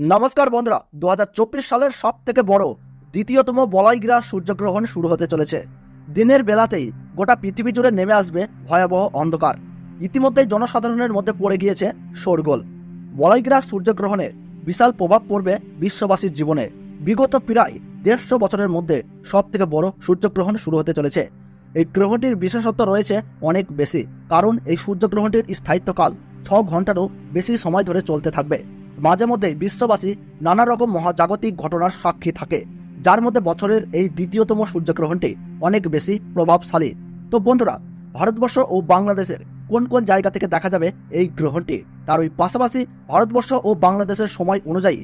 নমস্কার বন্ধুরা, 2024 সালের সব থেকে বড় দ্বিতীয়তম বলয়গ্রাস সূর্যগ্রহণ শুরু হতে চলেছে। দিনের বেলাতেই গোটা পৃথিবী জুড়ে নেমে আসবে ভয়াবহ অন্ধকার। ইতিমধ্যেই জনসাধারণের মধ্যে পড়ে গিয়েছে শোরগোল। বলয়গ্রাস সূর্যগ্রহণে বিশাল প্রভাব পড়বে বিশ্ববাসীর জীবনে। বিগত প্রায় 150 বছরের মধ্যে সব থেকে বড় সূর্যগ্রহণ শুরু হতে চলেছে। এই গ্রহণটির বিশেষত্ব রয়েছে অনেক বেশি, কারণ এই সূর্যগ্রহণটির স্থায়িত্বকাল 6 ঘন্টারও বেশি সময় ধরে চলতে থাকবে। মাঝে মধ্যে বিশ্ববাসী নানা রকম মহাজাগতিক ঘটনার সাক্ষী থাকে, যার মধ্যে বছরের এই দ্বিতীয়তম সূর্যগ্রহণটি অনেক বেশি প্রভাবশালী। তো বন্ধুরা, ভারতবর্ষ ও বাংলাদেশের কোন কোন জায়গা থেকে দেখা যাবে এই গ্রহণটি, তার ওই পাশাপাশি ভারতবর্ষ ও বাংলাদেশের সময় অনুযায়ী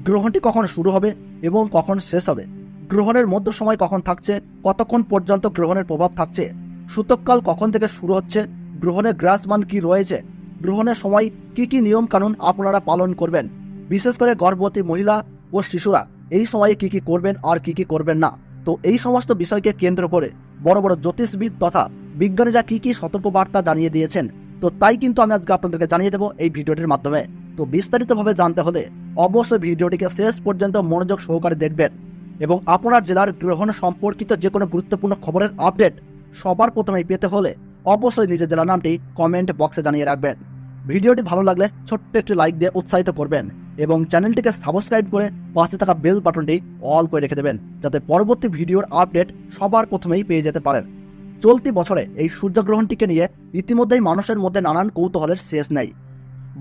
গ্রহণটি কখন শুরু হবে এবং কখন শেষ হবে, গ্রহণের মধ্য সময় কখন থাকছে, কতক্ষণ পর্যন্ত গ্রহণের প্রভাব থাকছে, সূতককাল কখন থেকে শুরু হচ্ছে, গ্রহণের গ্রাসমান কি রয়েছে, গ্রহণের সময় কি কি নিয়ম কানুন আপনারা পালন করবেন, বিশেষ করে গর্ভবতী মহিলা ও শিশুরা এই সময়ে কি কি করবেন আর কি কি করবেন না। তো এই সমস্ত বিষয়কে কেন্দ্র করে বড় বড় জ্যোতিষবিদ তথা বিজ্ঞানীরা কি কি সতর্কবার্তা জানিয়ে দিয়েছেন, তো তাই কিন্তু আমি আজকে আপনাদেরকে জানিয়ে দেবো এই ভিডিওটির মাধ্যমে। তো বিস্তারিতভাবে জানতে হলে অবশ্যই ভিডিওটিকে শেষ পর্যন্ত মনোযোগ সহকারে দেখবেন এবং আপনার জেলার গ্রহণ সম্পর্কিত যে কোনো গুরুত্বপূর্ণ খবরের আপডেট সবার প্রথমেই পেতে হলে অবশ্যই নিজের জেলার নামটি কমেন্ট বক্সে জানিয়ে রাখবেন। ভিডিওটি ভালো লাগলে ছোট্ট একটি লাইক দিয়ে উৎসাহিত করবেন এবং চ্যানেলটিকে সাবস্ক্রাইব করে পাশে থাকা বেল বাটনটি অল করে রেখে দেবেন, যাতে পরবর্তী ভিডিওর আপডেট সবার প্রথমেই পেয়ে যেতে পারেন। চলতি বছরে এই সূর্যগ্রহণটিকে নিয়ে ইতিমধ্যেই মানুষের মধ্যে নানান কৌতূহলের শেষ নেই।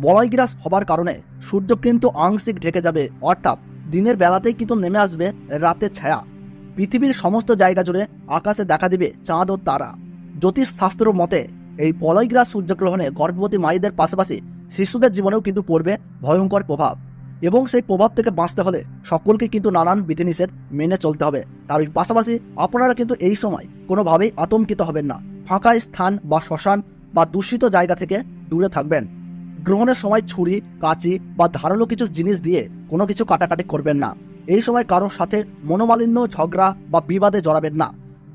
বলয়গ্রাস হবার কারণে সূর্য কিন্তু আংশিক ঢেকে যাবে, অর্থাৎ দিনের বেলাতেই কিন্তু নেমে আসবে রাতের ছায়া। পৃথিবীর সমস্ত জায়গা জুড়ে আকাশে দেখা দিবে চাঁদ ও তারা। জ্যোতিষ শাস্ত্র মতে এই বলয়গ্রাস সূর্যগ্রহণে গর্ভবতী মায়েদের পাশাপাশি শিশুদের জীবনেও কিন্তু পড়বে ভয়ঙ্কর প্রভাব, এবং সেই প্রভাব থেকে বাঁচতে হলে সকলকে কিন্তু নানান বিধিনিষেধ মেনে চলতে হবে। তার পাশাপাশি আপনারা কিন্তু এই সময় কোনোভাবেই আতঙ্কিত হবেন না। ফাঁকা স্থান বা শ্মশান বা দূষিত জায়গা থেকে দূরে থাকবেন। গ্রহণের সময় ছুরি, কাঁচি বা ধারালো কিছু জিনিস দিয়ে কোনো কিছু কাটাকাটি করবেন না। এই সময় কারোর সাথে মনোমালিন্য, ঝগড়া বা বিবাদে জড়াবেন না।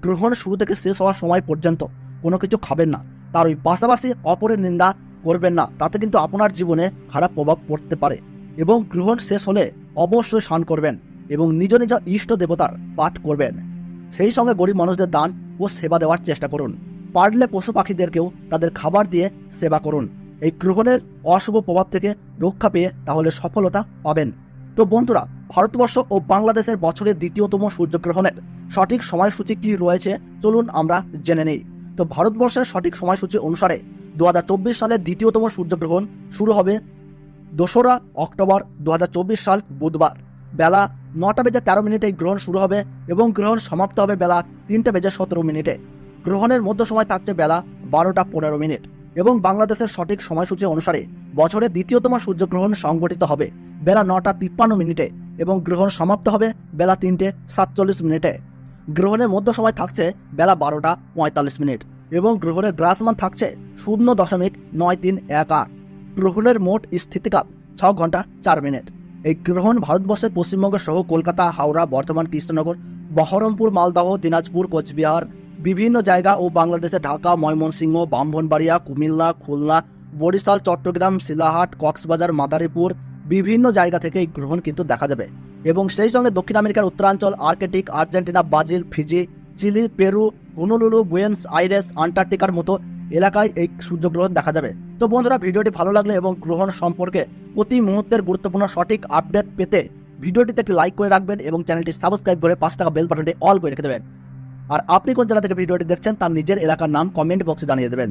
গ্রহণ শুরু থেকে শেষ হওয়ার সময় পর্যন্ত কোনো কিছু খাবেন না। তার ওই পাশাপাশি অপরের নিন্দা করবেন না, তাতে কিন্তু আপনার জীবনে খারাপ প্রভাব পড়তে পারে। এবং গ্রহণ শেষ হলে অবশ্যই স্নান করবেন এবং নিজ নিজ ইষ্ট দেবতার পাঠ করবেন। সেই সঙ্গে গরিব মানুষদের দান ও সেবা দেওয়ার চেষ্টা করুন। পারলে পশু পাখিদেরকেও তাদের খাবার দিয়ে সেবা করুন। এই গ্রহণের অশুভ প্রভাব থেকে রক্ষা পেয়ে তাহলে সফলতা পাবেন। তো বন্ধুরা, ভারতবর্ষ ও বাংলাদেশের বছরের দ্বিতীয়তম সূর্যগ্রহণের সঠিক সময়সূচি কি রয়েছে চলুন আমরা জেনে নেই। তো ভারতবর্ষের সঠিক সময়সূচি অনুসারে 2024 সালের দ্বিতীয়তম সূর্যগ্রহণ শুরু হবে 2রা অক্টোবর 2024 সাল বুধবার বেলা 9:13 এই গ্রহণ শুরু হবে এবং গ্রহণ সমাপ্ত হবে বেলা 3:17। গ্রহণের মধ্য সময় থাকছে বেলা 12:15 এবং বাংলাদেশের সঠিক সময়সূচি অনুসারে বছরের দ্বিতীয়তম সূর্যগ্রহণ সংঘটিত হবে বেলা 9:53 এবং গ্রহণ সমাপ্ত হবে বেলা 3:47। গ্রহণের মধ্য সময় থাকছে বেলা 12:45 এবং গ্রহণের গ্রাসমান থাকছে 0.9318। গ্রহণের মোট স্থিতিকাল 6 ঘন্টা 4 মিনিট। এই গ্রহণ ভারতবর্ষের পশ্চিমবঙ্গ সহ কলকাতা, হাওড়া, বর্ধমান, কৃষ্ণনগর, বহরমপুর, মালদহ, দিনাজপুর, কোচবিহার, বিভিন্ন জায়গা ও বাংলাদেশের ঢাকা, ময়মনসিংহ, ব্রাহ্মণবাড়িয়া, কুমিল্লা, খুলনা, বরিশাল, চট্টগ্রাম, শিলাহাট, কক্সবাজার, মাদারীপুর বিভিন্ন জায়গা থেকে এই গ্রহণ কিন্তু দেখা যাবে। এবং সেই সঙ্গে দক্ষিণ আমেরিকার উত্তরাঞ্চল, Arctic, Argentina, Brazil, Fiji, Chile, Peru, Honolulu, Buenos Aires, আন্টার্কটিকার মতো এলাকায় এই সূর্যগ্রহণ দেখা যাবে। তো বন্ধুরা, ভিডিওটি ভালো লাগলে এবং গ্রহণ সম্পর্কে প্রতি মুহূর্তের গুরুত্বপূর্ণ সঠিক আপডেট পেতে ভিডিওটিতে একটি লাইক করে রাখবেন এবং চ্যানেলটি সাবস্ক্রাইব করে পাশে থাকা বেল বাটনটি অল করে রেখে দেবেন। আর আপনি কোন জেলা থেকে ভিডিওটি দেখছেন তার নিজের এলাকার নাম কমেন্ট বক্সে জানিয়ে দেবেন।